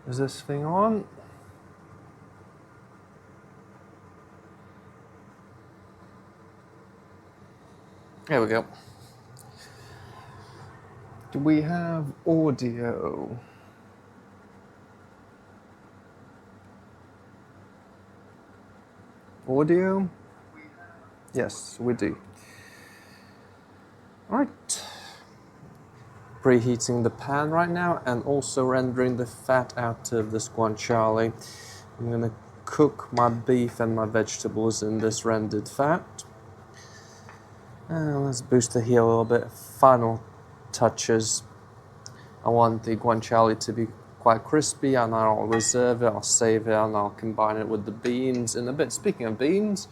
Is this thing on? There we go. Do we have audio? Audio? Yes, we do. Alright. Preheating the pan right now and also rendering the fat out of this guanciale. I'm gonna cook my beef and my vegetables in this rendered fat. Let's boost the heat a little bit. Final touches. I want the guanciale to be quite crispy, and I'll reserve it, I'll save it, and I'll combine it with the beans in a bit. Speaking of beans,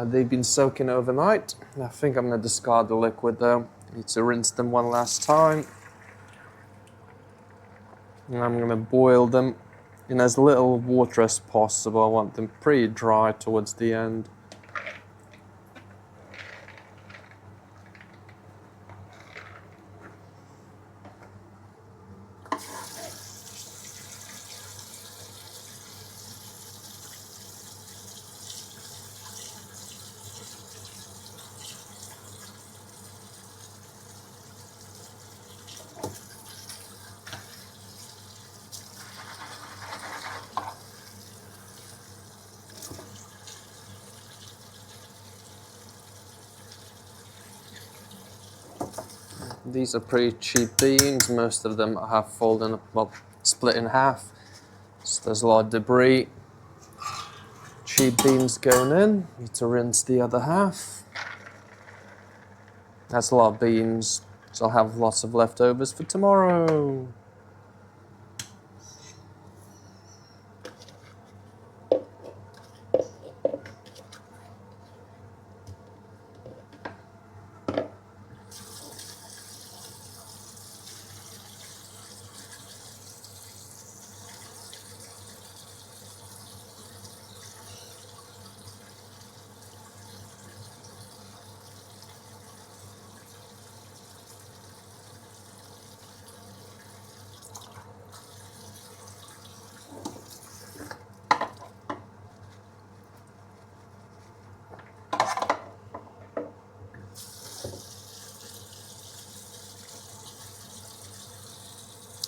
they've been soaking overnight. I think I'm going to discard the liquid though. Need to rinse them one last time. And I'm going to boil them in as little water as possible. I want them pretty dry towards the end. These are pretty cheap beans. Most of them have fallen, well, split in half. So there's a lot of debris. Cheap beans going in. Need to rinse the other half. That's a lot of beans, so I'll have lots of leftovers for tomorrow.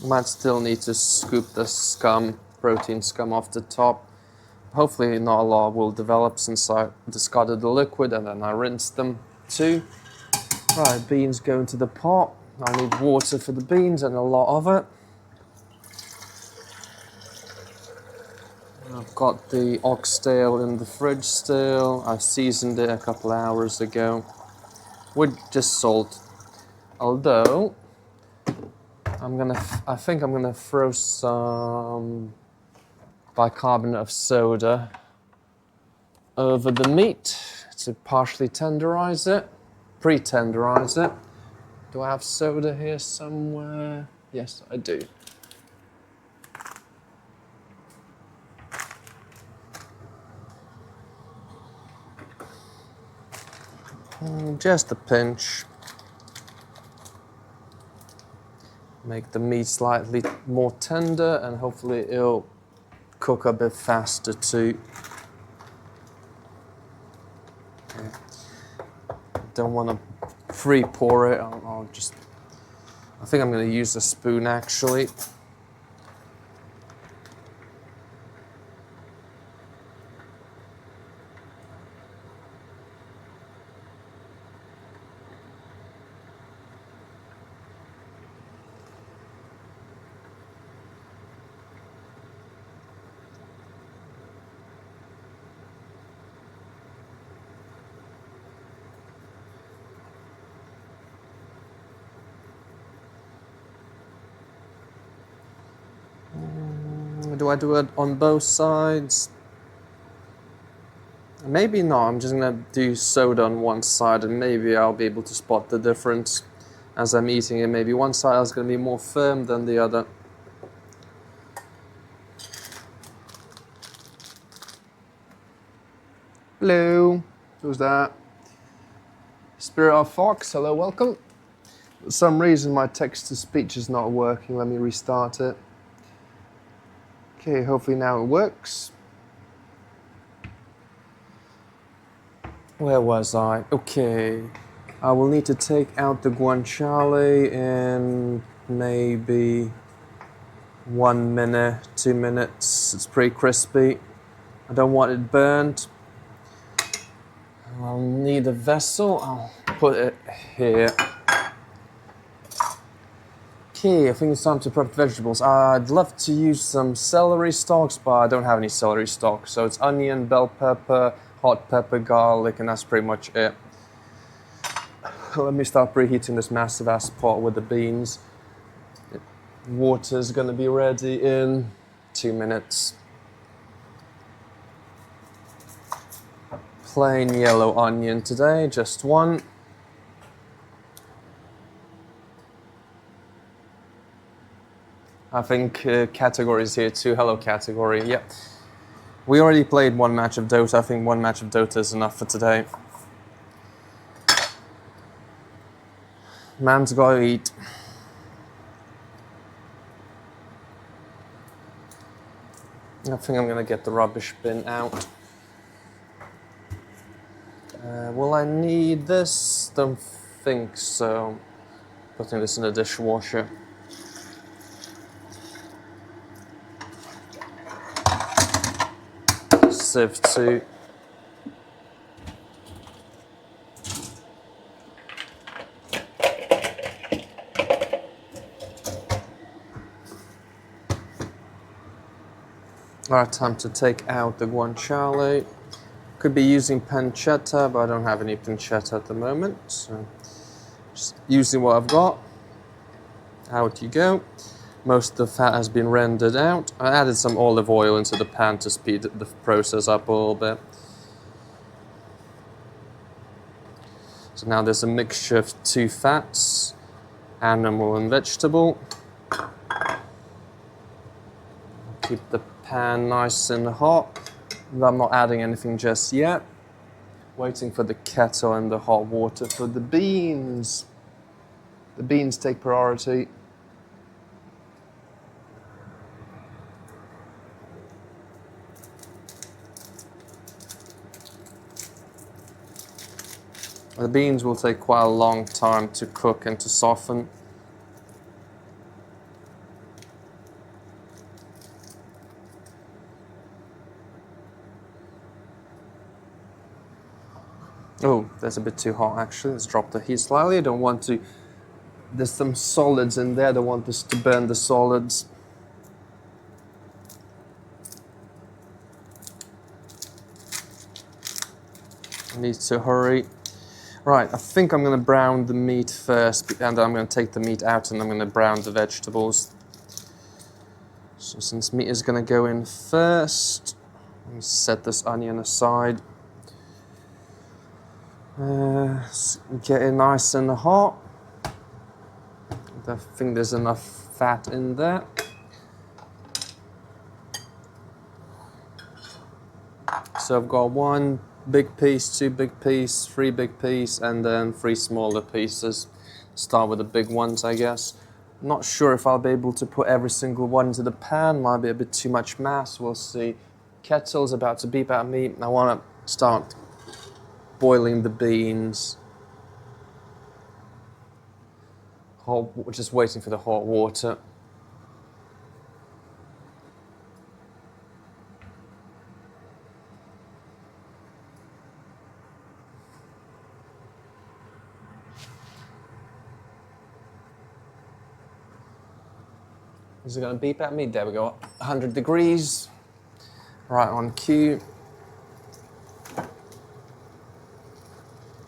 Might still need to scoop the scum, protein scum off the top. Hopefully not a lot will develop since I discarded the liquid and then I rinsed them too. Right, beans go into the pot. I need water for the beans and a lot of it. I've got the oxtail in the fridge still. I seasoned it a couple hours ago with just salt. Although I think I'm gonna throw some bicarbonate of soda over the meat to partially tenderize it, pre-tenderize it. Do I have soda here somewhere? Yes, I do. Just a pinch. Make the meat slightly more tender and hopefully it'll cook a bit faster too. Okay. Don't want to free pour it. I think I'm going to use a spoon actually. Do I do it on both sides? Maybe not. I'm just gonna do soda on one side and maybe I'll be able to spot the difference as I'm eating it. Maybe one side is gonna be more firm than the other. Hello, who's that? Spirit of Fox, hello, welcome. For some reason my text to speech is not working. Let me restart it. Okay, hopefully now it works. Where was I? Okay. I will need to take out the guanciale in maybe 1 minute, 2 minutes. It's pretty crispy. I don't want it burnt. I'll need a vessel. I'll put it here. Okay, I think it's time to prep vegetables. I'd love to use some celery stalks, but I don't have any celery stalks. So it's onion, bell pepper, hot pepper, garlic, and that's pretty much it. Let me start preheating this massive ass pot with the beans. Water's gonna be ready in 2 minutes. Plain yellow onion today, just one. I think categories here too. Hello category, yep. We already played one match of Dota. I think one match of Dota is enough for today. Man's gotta eat. I think I'm gonna get the rubbish bin out. Will I need this? Don't think so. Putting this in the dishwasher. Sieve too. Alright, time to take out the guanciale. Could be using pancetta, but I don't have any pancetta at the moment. So just using what I've got. Out you go. Most of the fat has been rendered out. I added some olive oil into the pan to speed the process up a little bit. So now there's a mixture of two fats, animal and vegetable. Keep the pan nice and hot. I'm not adding anything just yet. Waiting for the kettle and the hot water for the beans. The beans take priority. The beans will take quite a long time to cook and to soften. Oh, that's a bit too hot actually. Let's drop the heat slightly. I don't want to... There's some solids in there. I don't want this to burn the solids. I need to hurry. Right, I think I'm going to brown the meat first, and then I'm going to take the meat out and I'm going to brown the vegetables. So since meat is going to go in first, let me set this onion aside. Get it nice and hot. I think there's enough fat in there. So I've got one big piece, two big pieces, three big pieces, and then three smaller pieces. Start with the big ones, I guess. Not sure if I'll be able to put every single one into the pan. Might be a bit too much mass. We'll see. Kettle's about to beep at me. I want to start boiling the beans. Just waiting for the hot water. Is it going to beep at me? There we go. 100 degrees. Right on cue.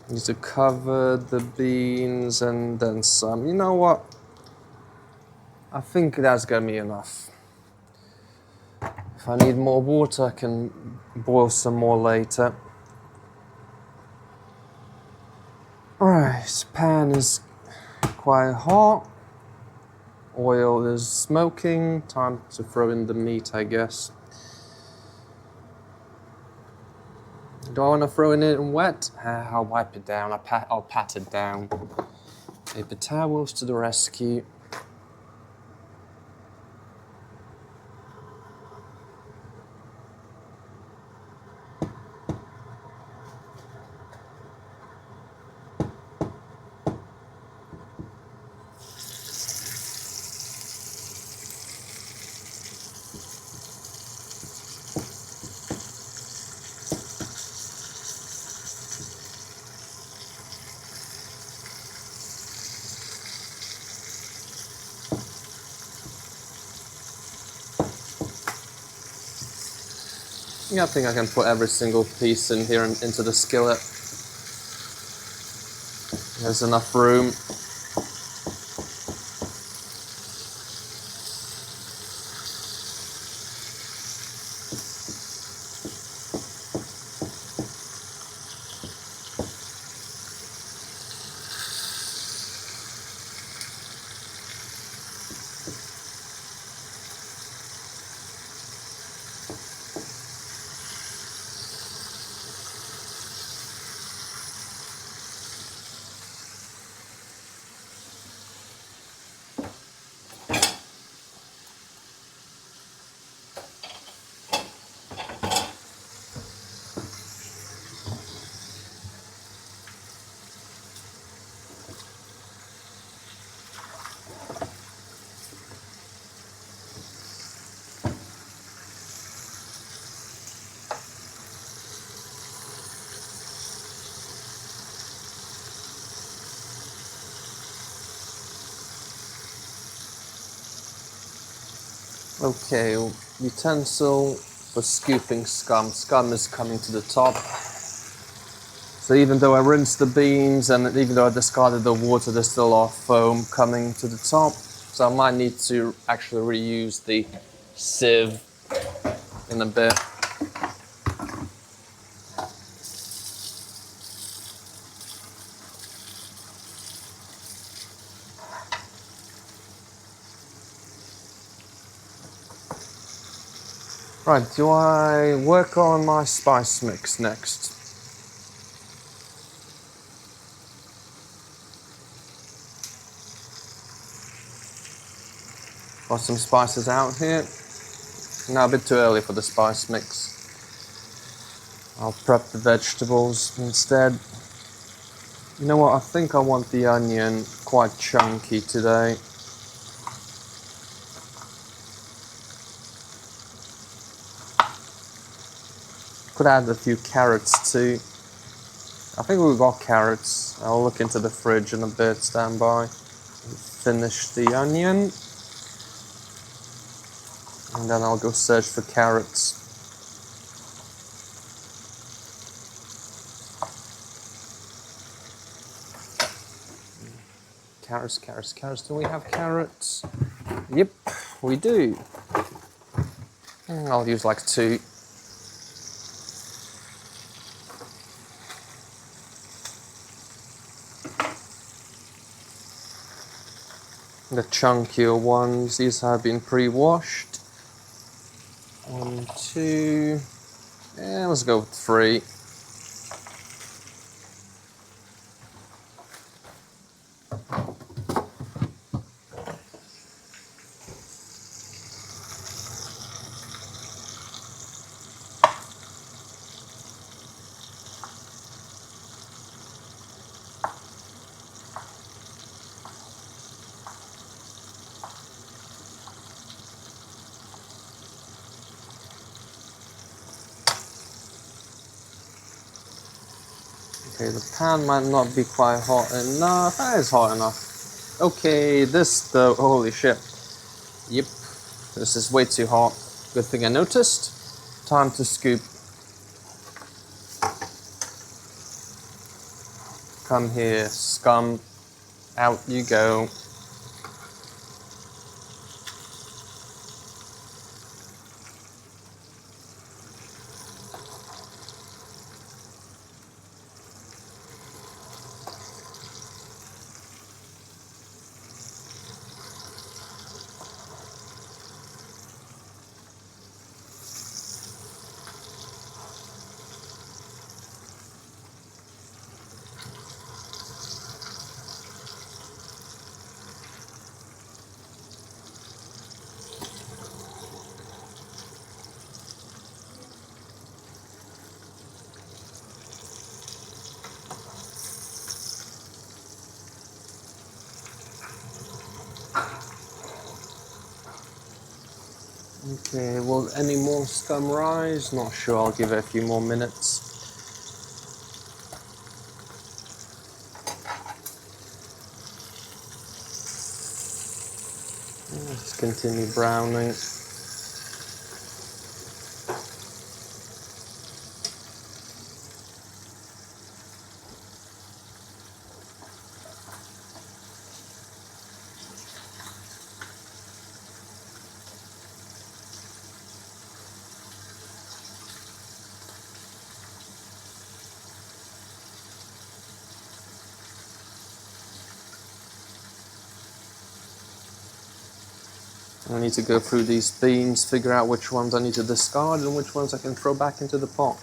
Need to cover the beans and then some. You know what? I think that's going to be enough. If I need more water, I can boil some more later. Alright, pan is quite hot. Oil is smoking. Time to throw in the meat, I guess. Do I want to throw it in wet? I'll wipe it down. I'll pat it down. Paper towels to the rescue. Yeah, I think I can put every single piece in here and into the skillet. There's enough room. Okay, utensil for scooping scum. Scum is coming to the top. So even though I rinsed the beans and even though I discarded the water, there's still a lot of foam coming to the top. So I might need to actually reuse the sieve in a bit. Right, do I work on my spice mix next? Got some spices out here. Now a bit too early for the spice mix. I'll prep the vegetables instead. You know what, I think I want the onion quite chunky today. Could add a few carrots too. I think we've got carrots. I'll look into the fridge in a bit, stand by. Finish the onion. And then I'll go search for carrots. Carrots, carrots, carrots. Do we have carrots? Yep, we do. I'll use like 2. The chunkier ones, these have been pre-washed. 1, 2, and let's go with 3. Okay, the pan might not be quite hot enough. That is hot enough. Okay, this though, holy shit. Yep, this is way too hot. Good thing I noticed. Time to scoop. Come here, scum. Out you go. Okay, will any more scum rise? Not sure, I'll give it a few more minutes. Let's continue browning. I need to go through these beans, figure out which ones I need to discard and which ones I can throw back into the pot.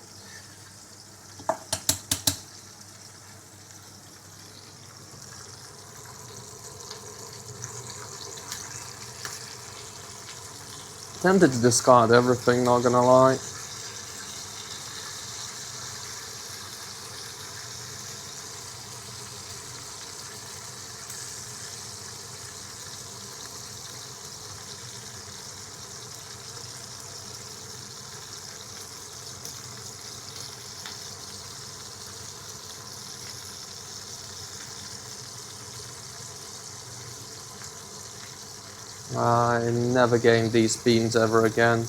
Tempted to discard everything, not gonna lie. I never gained these beans ever again.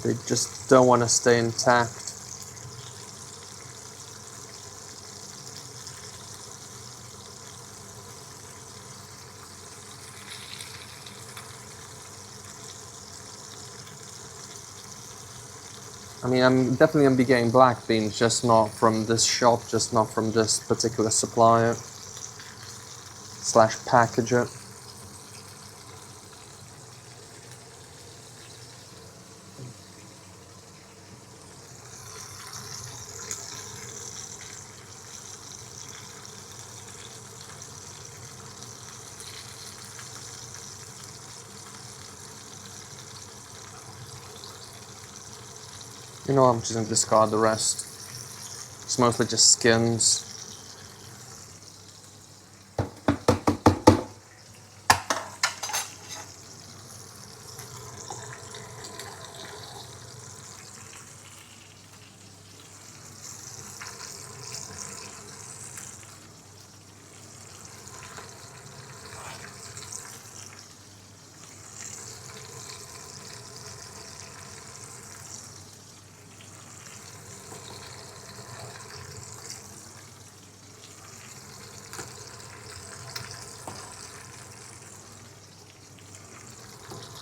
They just don't want to stay intact. I mean, I'm definitely going to be getting black beans, just not from this shop, just not from this particular supplier slash packager. You know, I'm just going to discard the rest. It's mostly just skins.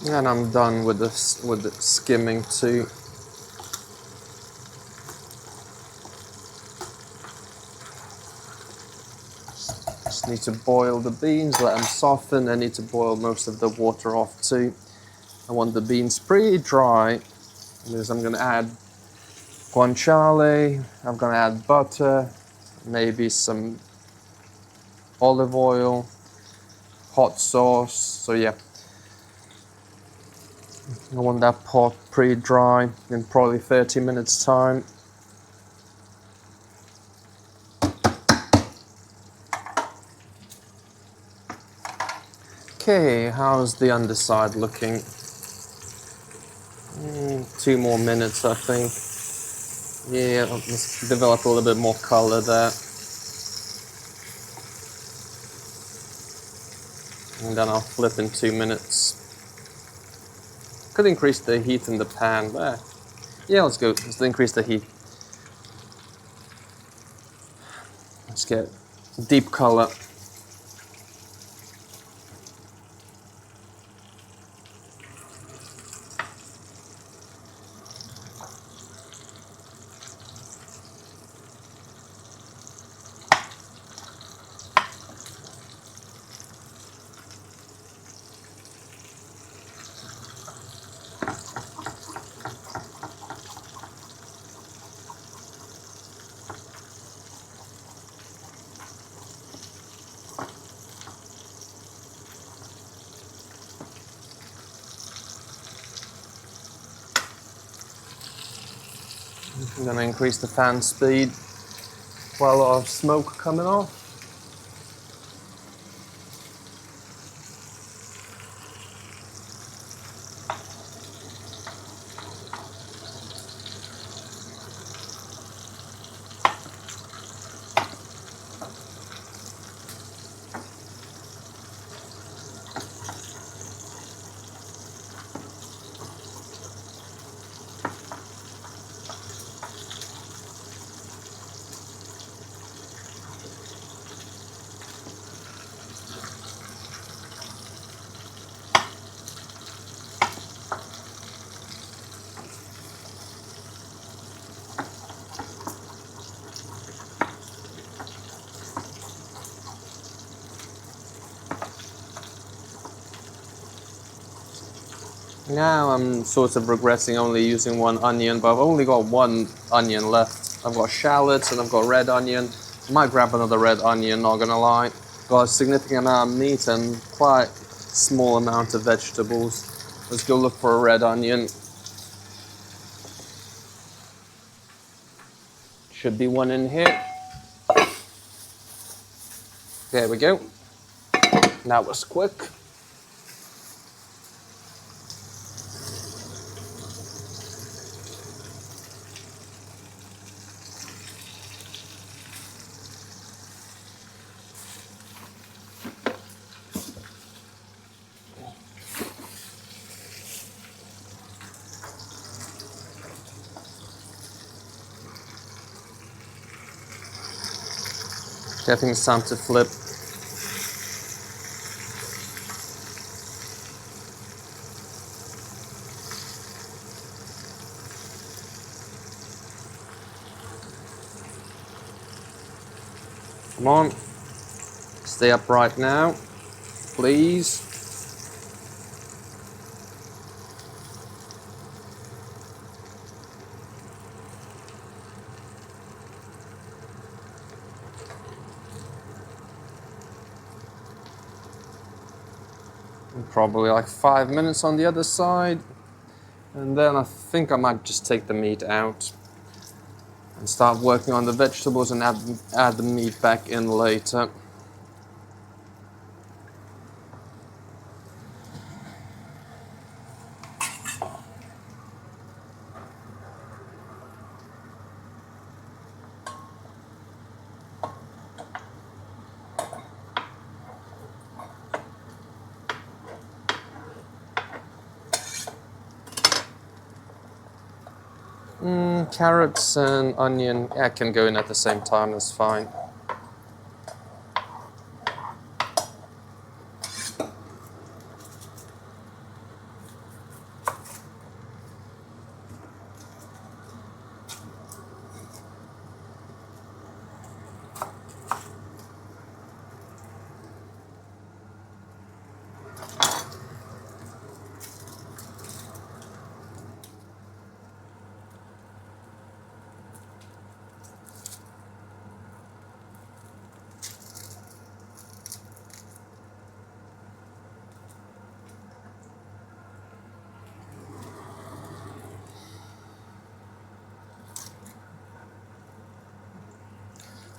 And I'm done with this, with the skimming too. Just need to boil the beans, let them soften. I need to boil most of the water off too. I want the beans pretty dry because I'm going to add guanciale, I'm going to add butter, maybe some olive oil, hot sauce. So yeah, I want that pot pretty dry in probably 30 minutes time. Okay, how's the underside looking? 2 more minutes, I think. Yeah, let's develop a little bit more color there. And then I'll flip in 2 minutes. Could increase the heat in the pan there. Yeah, let's go. Let's increase the heat. Let's get deep color. I'm gonna increase the fan speed. Quite a lot of smoke coming off. Now I'm sort of regretting only using one onion, but I've only got one onion left. I've got shallots and I've got red onion. I might grab another red onion, not gonna lie. Got a significant amount of meat and quite small amount of vegetables. Let's go look for a red onion. Should be one in here. There we go. That was quick. Okay, I think it's time to flip. Come on. Stay upright now, please. Probably like 5 minutes on the other side. And then I think I might just take the meat out and start working on the vegetables and add the meat back in later. Carrots and onion, yeah, can go in at the same time, that's fine.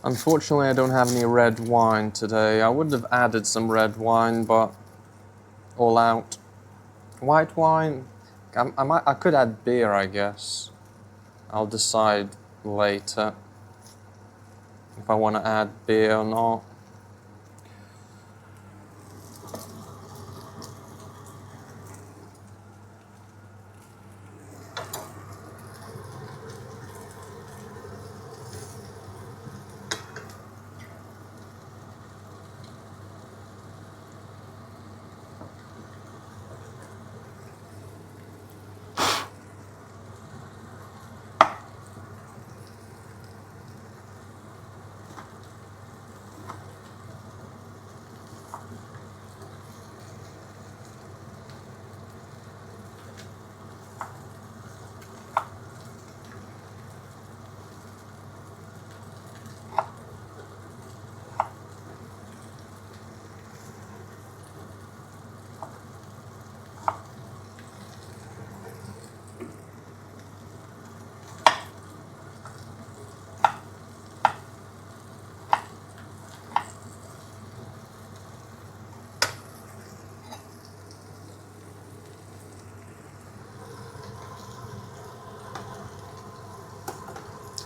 Unfortunately, I don't have any red wine today. I would have added some red wine, but all out. White wine, I could add beer, I guess. I'll decide later if I want to add beer or not.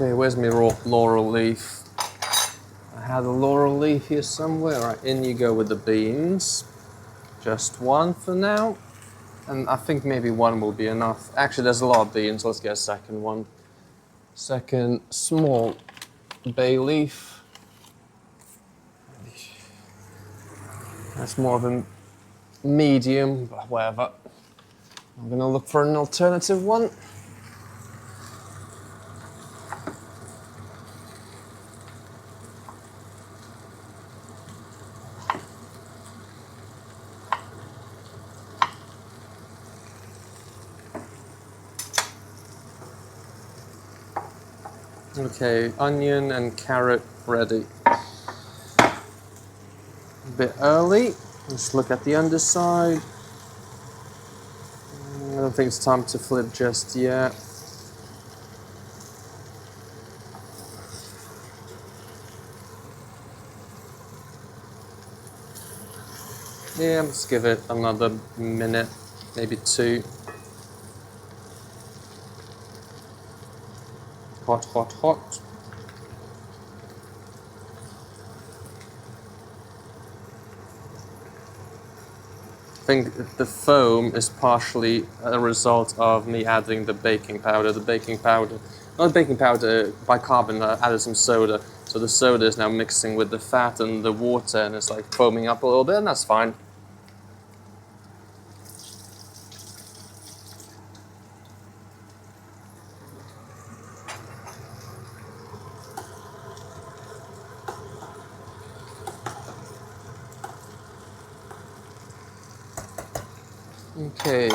Okay, where's my laurel leaf? I had a laurel leaf here somewhere. Right, in you go with the beans. Just one for now. And I think maybe one will be enough. Actually, there's a lot of beans. Let's get a second one. Second small bay leaf. That's more of a medium, but whatever. I'm gonna look for an alternative one. Okay, onion and carrot ready. A bit early. Let's look at the underside. I don't think it's time to flip just yet. Yeah, let's give it another minute, maybe 2. Hot, hot, hot. I think the foam is partially a result of me adding the baking powder. Not baking powder, bicarbonate, added some soda. So the soda is now mixing with the fat and the water and it's like foaming up a little bit, and that's fine. Okay,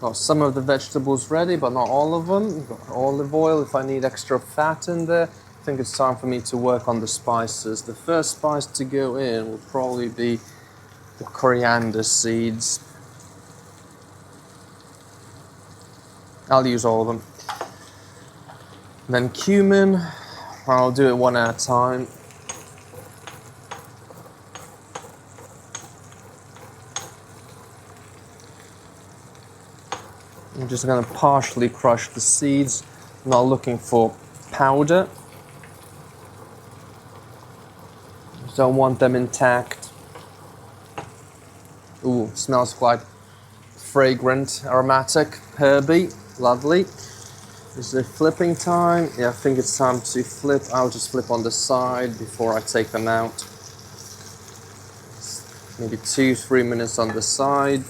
got some of the vegetables ready, but not all of them. Got olive oil if I need extra fat in there. I think it's time for me to work on the spices. The first spice to go in will probably be the coriander seeds. I'll use all of them. Then cumin, I'll do it one at a time. I'm just going to partially crush the seeds. I'm not looking for powder. Don't want them intact. Ooh, smells quite fragrant, aromatic, herby, lovely. Is it flipping time? Yeah, I think it's time to flip. I'll just flip on the side before I take them out. Maybe 2-3 minutes on the side.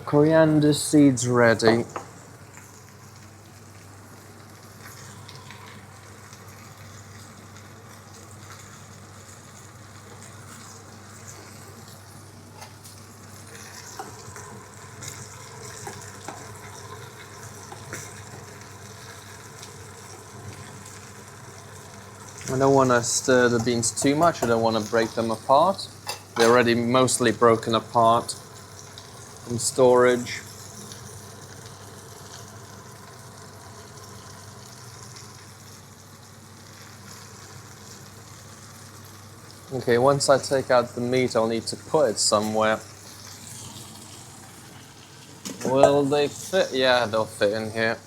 Coriander seeds ready. I don't want to stir the beans too much. I don't want to break them apart. They're already mostly broken apart from storage. Okay, once I take out the meat, I'll need to put it somewhere. Will they fit? Yeah, they'll fit in here.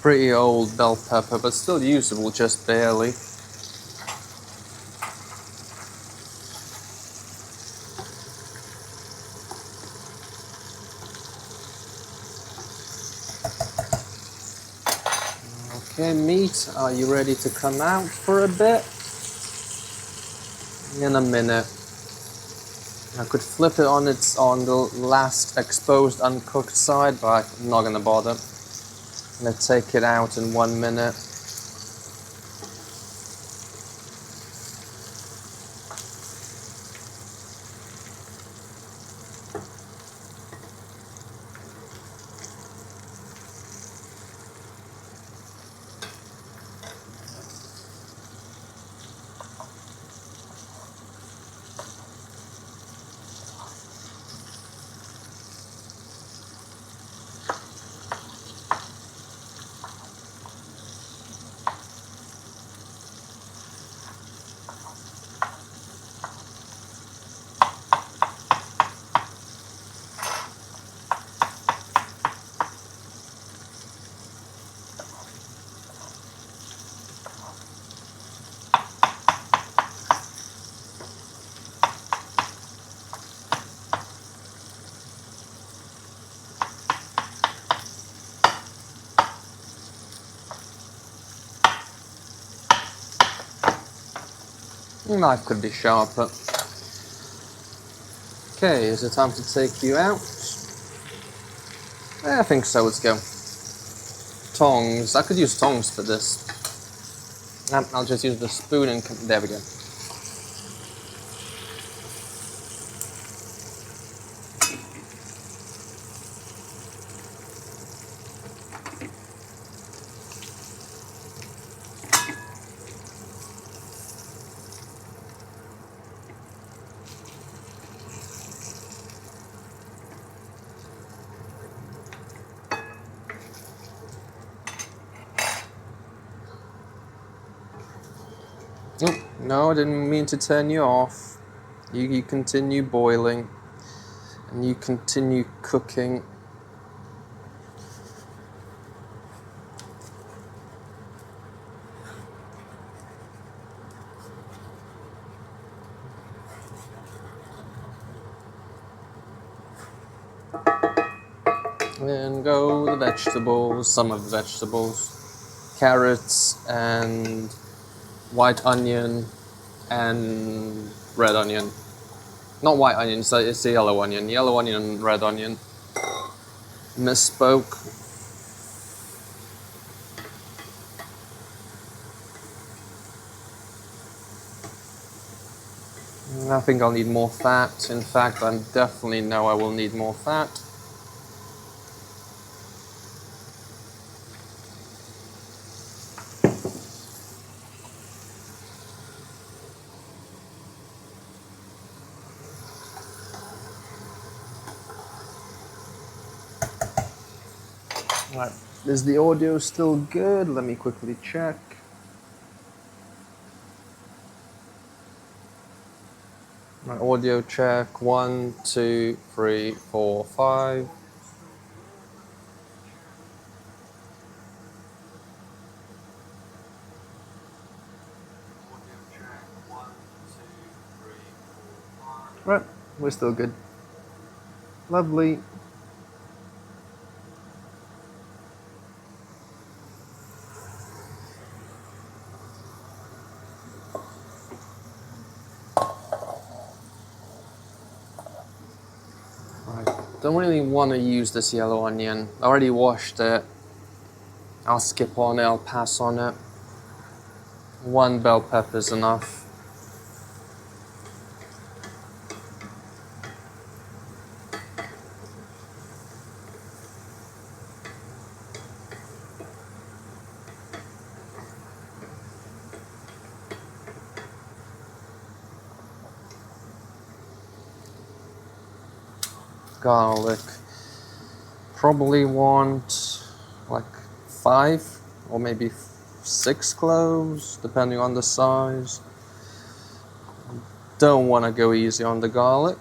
Pretty old bell pepper, but still usable, just barely. Okay, meat, are you ready to come out for a bit? In a minute. I could flip it on the last exposed uncooked side, but I'm not gonna bother. I'm gonna take it out in 1 minute. Knife could be sharper. Okay, is it time to take you out? I think so, let's go. Tongs, I could use tongs for this. I'll just use the spoon and there we go. Oh, no, I didn't mean to turn you off. You continue boiling and you continue cooking. And go the vegetables, some of the vegetables. Carrots and white onion and red onion. Not white onion, so it's the yellow onion. Yellow onion and red onion. Misspoke. I think I'll need more fat. In fact, I definitely know I will need more fat. Right, is the audio still good? Let me quickly check. My audio check, 1, 2, 3, 4, 5. Right, we're still good. Lovely. Don't really want to use this yellow onion. I already washed it. I'll skip on it, I'll pass on it. 1 bell pepper is enough. Garlic. Probably want like 5 or maybe 6 cloves, depending on the size. Don't want to go easy on the garlic.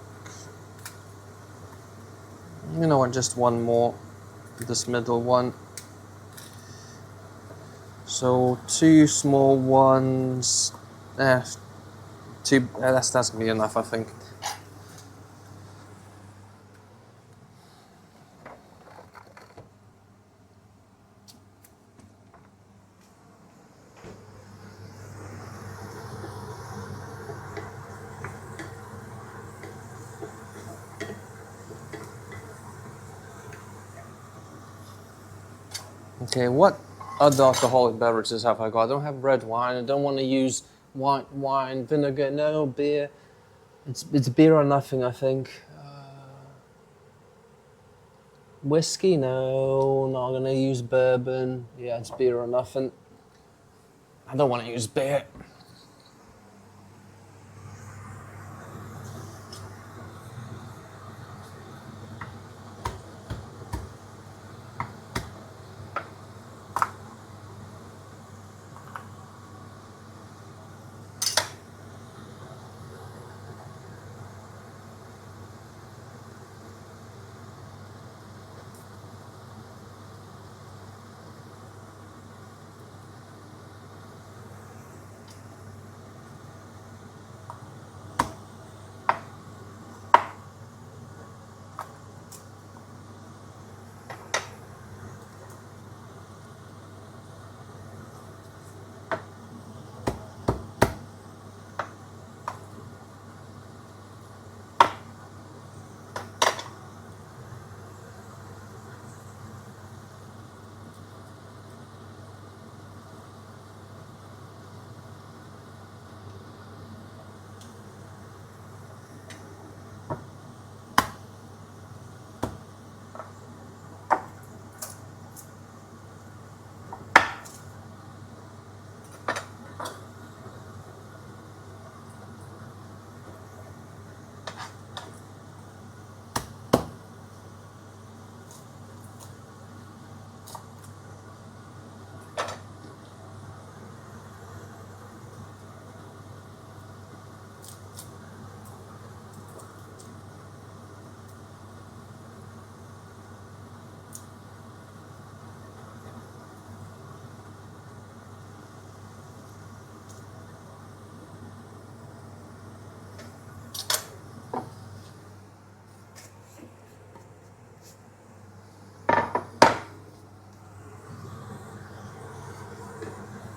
You know what, just 1 more, this middle one. So 2 small ones. That's gonna be enough, I think. Okay, what other alcoholic beverages have I got? I don't have red wine. I don't want to use white wine, vinegar. No, beer. It's beer or nothing, I think. Whiskey? No, not gonna use bourbon. Yeah, it's beer or nothing. I don't want to use beer.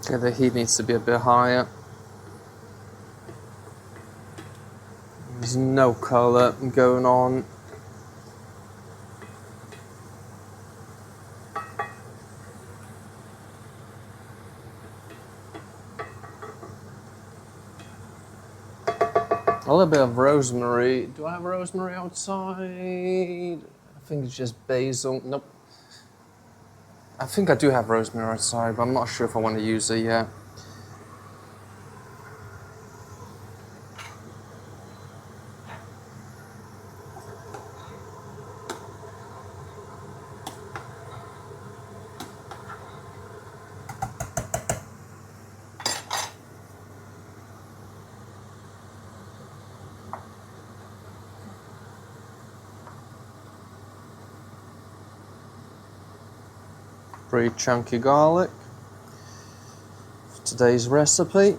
Okay, the heat needs to be a bit higher. There's no colour going on. A little bit of rosemary. Do I have rosemary outside? I think it's just basil. Nope. I think I do have rosemary outside, but I'm not sure if I want to use it yet. Pretty chunky garlic for today's recipe.